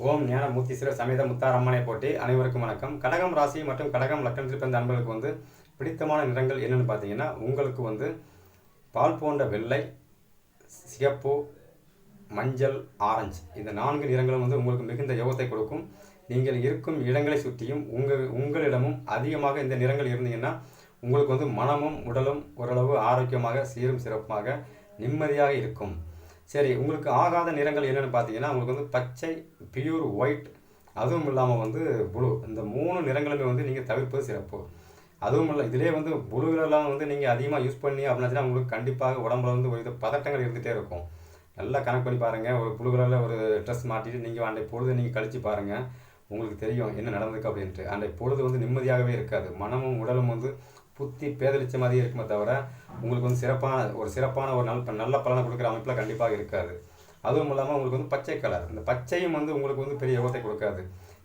ஓம் ஞானமூர்த்தீஸ்வர சமேத முத்தாரம்மனை போட்டி அனைவருக்கும் வணக்கம். கடகம் ராசி மற்றும் கடகம் லக்னத்தில் பிறந்த அன்பர்களுக்கு பிடித்தமான நிறங்கள் என்னென்னு பார்த்தீங்கன்னா, உங்களுக்கு பால் போன்ற வெள்ளை, சிகப்பு, மஞ்சள், ஆரஞ்சு இந்த 4 நிறங்களும் உங்களுக்கு மிகுந்த யோகத்தை கொடுக்கும். நீங்கள் இருக்கும் இடங்களை சுற்றியும் உங்களிடமும் அதிகமாக இந்த நிறங்கள் இருந்தீங்கன்னா உங்களுக்கு மனமும் உடலும் ஓரளவு ஆரோக்கியமாக சீரும் சிறப்பாக நிம்மதியாக இருக்கும். சரி, உங்களுக்கு ஆகாத நிறங்கள் என்னென்னு பார்த்தீங்கன்னா, உங்களுக்கு பச்சை, பியூர் ஒயிட், அதுவும் இல்லாமல் ப்ளூ, இந்த 3 நிறங்களுமே நீங்கள் தவிர்ப்பது சிறப்பு. அதுவும் இல்லை, இதிலே ப்ளூ கலர்லாம் நீங்கள் அதிகமாக யூஸ் பண்ணி அப்படின்னாச்சுன்னா உங்களுக்கு கண்டிப்பாக உடம்புல ஒரு பதட்டங்கள் இருந்துகிட்டே இருக்கும். நல்லா கணக்கு பண்ணி பாருங்கள். ஒரு ப்ளூ கலரில் ஒரு ட்ரெஸ் மாட்டிட்டு நீங்கள் அன்றைய பொழுது நீங்கள் கழித்து பாருங்கள். உங்களுக்கு தெரியும் என்ன நடந்திருக்கு அப்படின்ட்டு. அன்றைய பொழுது நிம்மதியாகவே இருக்காது. மனமும் உடலும் புத்தி பேதலிச்ச மாதிரியே இருக்குமே தவிர உங்களுக்கு சிறப்பான ஒரு நல்ல பலனை கொடுக்குற அமைப்பில் கண்டிப்பாக இருக்காது. அதுவும் இல்லாமல் உங்களுக்கு பச்சை கலர், இந்த பச்சையும் உங்களுக்கு பெரிய யோகத்தை கொடுக்காது.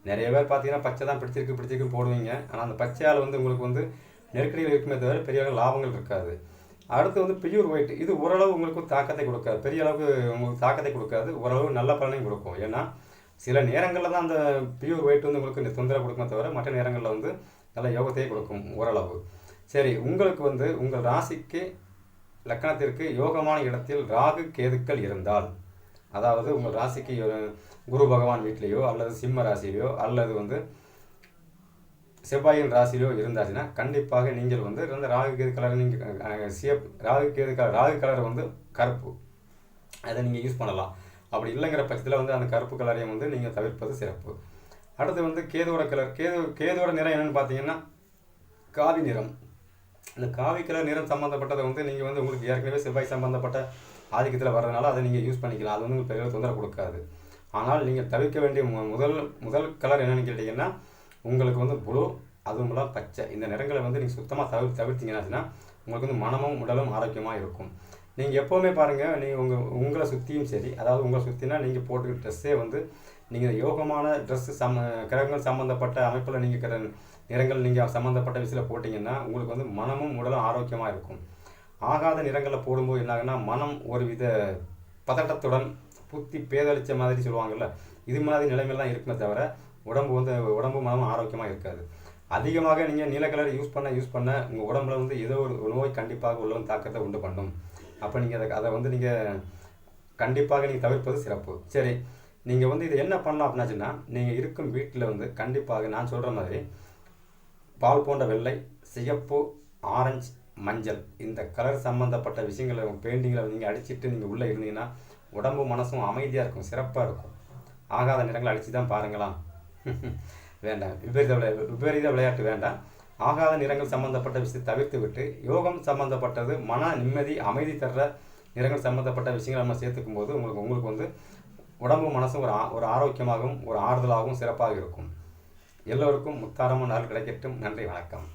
நிறைய பேர் பார்த்தீங்கன்னா பச்சை தான் பிடிச்சிருக்குன்னு போடுவீங்க. ஆனால் அந்த பச்சையால் உங்களுக்கு நெருக்கடிகள் இருக்குமே தவிர பெரிய லாபங்கள் இருக்காது. அடுத்து பியூர் ஒயிட், இது ஓரளவு உங்களுக்கு தாக்கத்தை கொடுக்காது. பெரிய அளவுக்கு உங்களுக்கு தாக்கத்தை கொடுக்காது, ஓரளவு நல்ல பலனையும் கொடுக்கும். ஏன்னா சில நேரங்களில் தான் அந்த பியூர் ஒயிட் உங்களுக்கு தொந்தரவு கொடுக்குமே தவிர மற்ற நேரங்களில் நல்ல யோகத்தையே கொடுக்கும் ஓரளவு. சரி, உங்களுக்கு உங்கள் ராசிக்கு லக்கணத்திற்கு யோகமான இடத்தில் ராகு கேதுக்கள் இருந்தால், அதாவது உங்கள் ராசிக்கு குரு பகவான் வீட்டிலேயோ அல்லது சிம்ம ராசியிலையோ அல்லது செவ்வாயின் ராசியிலோ இருந்தாச்சுன்னா கண்டிப்பாக நீங்கள் இந்த ராகு கேது கலரை நீங்கள் ராகு கலர் கருப்பு, அதை நீங்கள் யூஸ் பண்ணலாம். அப்படி இல்லைங்கிற பட்சத்தில் அந்த கருப்பு கலரையும் நீங்கள் தவிர்ப்பது சிறப்பு. அடுத்து கேதுவோட கலர், கேதுவோட நிறம் என்னென்னு பார்த்தீங்கன்னா காவி நிறம். இந்த காவி கலர் நிறம் சம்மந்தப்பட்டதை நீங்கள் உங்களுக்கு ஏற்கனவே செவ்வாய் சம்மந்தப்பட்ட ஆதிக்கத்தில் வர்றதுனால அதை நீங்கள் யூஸ் பண்ணிக்கலாம். அது உங்களுக்கு பெரிய தொந்தரவு கொடுக்காது. ஆனால் நீங்கள் தவிர்க்க வேண்டிய முதல் கலர் என்னென்னு கேட்டிங்கன்னா, உங்களுக்கு ப்ளூ, அதுவும் இல்லாமல் பச்சை, இந்த நிறங்களை நீங்கள் சுத்தமாக தவிர்த்தீங்கன்னா உங்களுக்கு மனமும் உடலும் ஆரோக்கியமாக இருக்கும். நீங்கள் எப்போவுமே பாருங்கள், நீங்கள் உங்களை சுற்றியும் சரி, அதாவது உங்களை சுற்றினா நீங்கள் போட்டுக்கிற ட்ரெஸ்ஸே நீங்கள் யோகமான ட்ரெஸ்ஸு கிரகங்கள் சம்மந்தப்பட்ட அமைப்பில் நீங்கள் நிறங்கள் நீங்கள் சம்மந்தப்பட்ட விஷயத்தில் போட்டிங்கன்னா உங்களுக்கு மனமும் உடலும் ஆரோக்கியமாக இருக்கும். ஆகாத நிறங்களில் போடும்போது என்னாகுன்னா மனம் ஒரு வித பதட்டத்துடன் புத்தி பேதளித்த மாதிரி சொல்லுவாங்கள்ல, இது மாதிரி நிலைமையெல்லாம் இருக்குமே தவிர உடம்பு மனமும் ஆரோக்கியமாக இருக்காது. அதிகமாக நீங்கள் நீல கலர் யூஸ் பண்ண உங்கள் உடம்புல ஏதோ ஒரு நோய் கண்டிப்பாக உள்ள தாக்கத்தை உண்டு பண்ணும். அப்போ நீங்கள் அதை நீங்கள் கண்டிப்பாக நீங்கள் தவிர்ப்பது சிறப்பு. சரி, நீங்கள் இதை என்ன பண்ணலாம் அப்படின்னாச்சுன்னா, நீங்கள் இருக்கும் வீட்டில் கண்டிப்பாக நான் சொல்கிற மாதிரி பால் போன்ற வெள்ளை, சிகப்பு, ஆரஞ்சு, மஞ்சள் இந்த கலர் சம்மந்தப்பட்ட விஷயங்களை பெயிண்டிங்கில் நீங்கள் அடிச்சுட்டு நீங்கள் உள்ளே இருந்தீங்கன்னா உடம்பு மனசும் அமைதியாக இருக்கும், சிறப்பாக இருக்கும். ஆகாத நிறங்களை அடித்து தான் பாருங்களாம். வேண்டாம், விபரீத விளையாட்டு வேண்டாம். ஆகாத நிறங்கள் சம்மந்தப்பட்ட விஷயத்தை தவிர்த்து விட்டு யோகம் சம்மந்தப்பட்டது, மன நிம்மதி, அமைதி தர்ற நிறங்கள் சம்மந்தப்பட்ட விஷயங்களை நம்ம சேர்த்துக்கும் போது உங்களுக்கு உடம்பு மனசும் ஒரு ஆரோக்கியமாகவும் ஒரு ஆறுதலாகவும் சிறப்பாக இருக்கும். எல்லோருக்கும் முத்தாரமும் நாள் கிடைக்கட்டும். நன்றி, வணக்கம்.